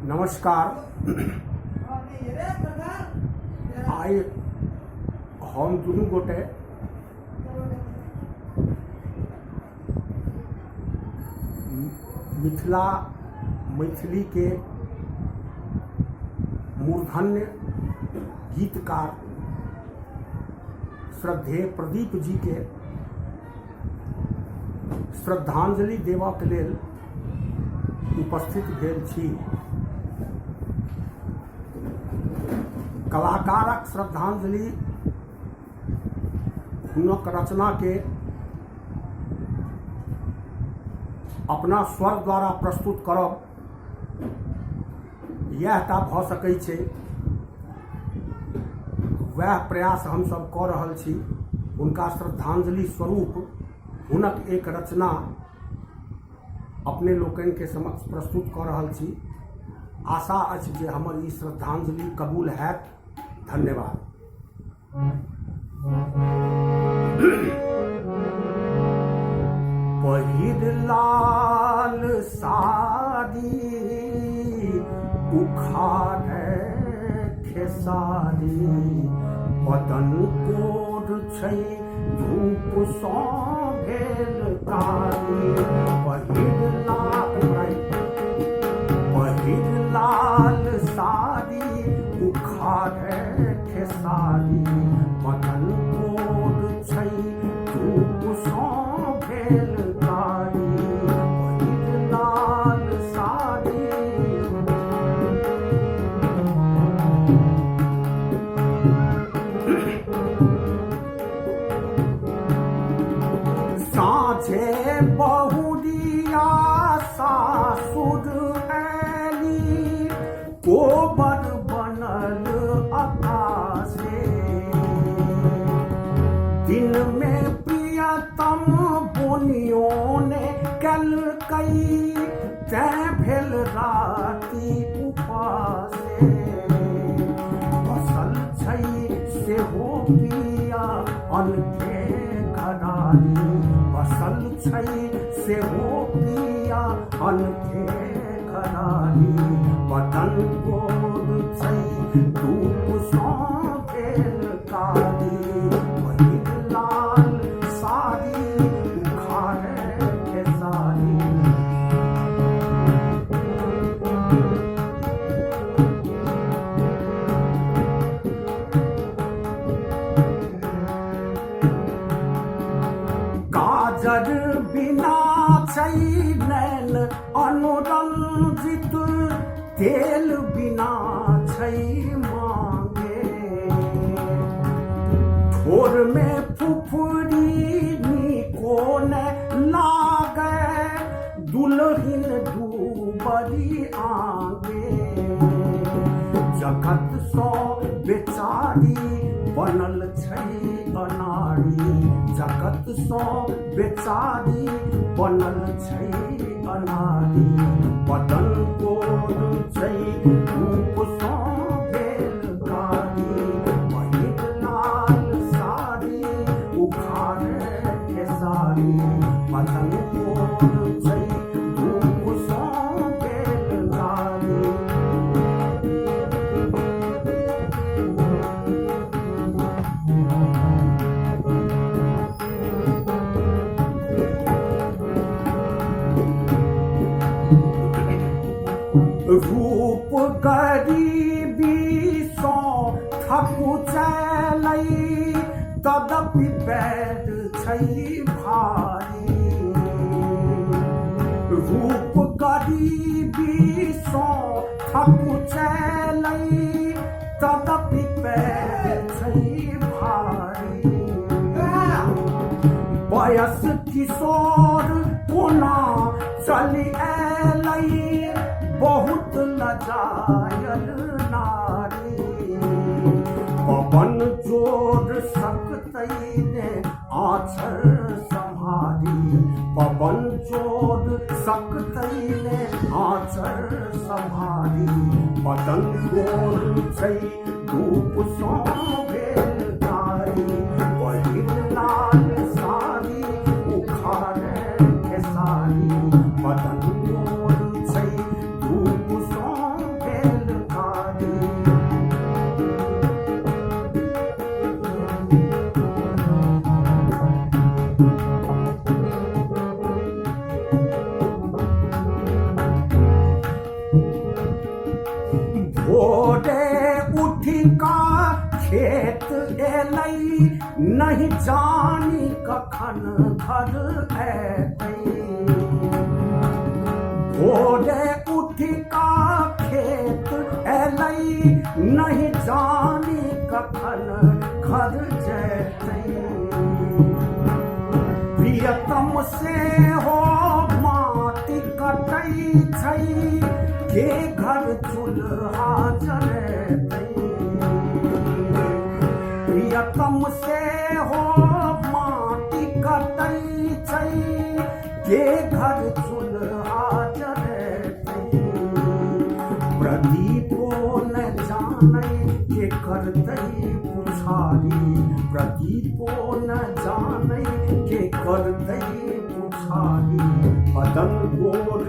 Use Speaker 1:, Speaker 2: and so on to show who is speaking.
Speaker 1: नमस्कार। आइ हम दुनू गोटे मैथिली के मूर्धन्य गीतकार श्रद्धेय प्रदीप जी के श्रद्धांजलि देबाक लेल उपस्थित भेल छी। कलाकारक श्रद्धांजलि हुनक रचना के अपना स्वर द्वारा प्रस्तुत करब यह टा भऽ सकै छै, वह प्रयास हम सब कऽ रहल छी। हुनका श्रद्धांजलि स्वरूप हुनक एक रचना अपने लोकनि के समक्ष प्रस्तुत कऽ रहल छी। आशा अछि जे हमर ई श्रद्धांजलि कबूल हैत। धन्यवाद। पहिर लाल साड़ी उखाड़े खेसारी, बदन कोर छै धूप सँ भेल कारी। पहिर लाल साड़ी उखाड़े खेसारी, बदन कोर छै धूप सँ भेल कारी। पहिर लाल साड़ी साँझे बहुरिया सासुर ऐली, कोबर बनल आकाशे। दिन में प्रियतम बोनियों ने केलकै, तैं भेल राति उपासे। बसल छै सेहो पिया अनके घरारी, बसल छै सेहो पिया अनके घरारी। बदन कोर छै धूप सँ भेल कारी। पहिर लाल साड़ी उखाड़े खेसारी। काजर बिना छै नैन अनुरंजित, तेल बिना छै मांगे। ठोर में फुफुरी नीको ने लागे, दुल्हिन दूबरी आगे। जगत सँ बेचारी बनल छै अनाड़ी, जगत सँ बेचारी बनल छै अनाड़ी। बदन कोर छै धूप सँ भेल कारी। पहिर लाल साड़ी उखाड़े खेसारी, बदन कोर छै धूप सँ भेल कारी। रूप गरीबी सँ थकुचैलै, तदपि पैर छै भारी। रूप गरीबी सँ थकुचैलै, तदपि पैर छै भारी। बयस किशोर कोना चलि ऐलै, बहुत लजायल नारी। पवन जोर सकतै ने आँचर सम्हारी, पवन जोर सकतै ने आँचर सम्हारी। बदन कोर छै धूप सँ भेल कारी। पहिर लाल साड़ी उखाड़े खेसारी, बदन कोर छै धूप भोरे उठी का खेत एलई नहीं जानी कखन घर ऐतई भोरे उठी का खेत एलई नहीं जानी कखन घर जैतई प्रियतम से हो माटी कटई छई के घर चूल्हा जलतई प्रियतम से हो माटी कटई छई के घर चूल्हा जलतई प्रदीपो न जानई के करतई पुछारी प्रदीपो न जानई के करतई पुछारी मदन गोर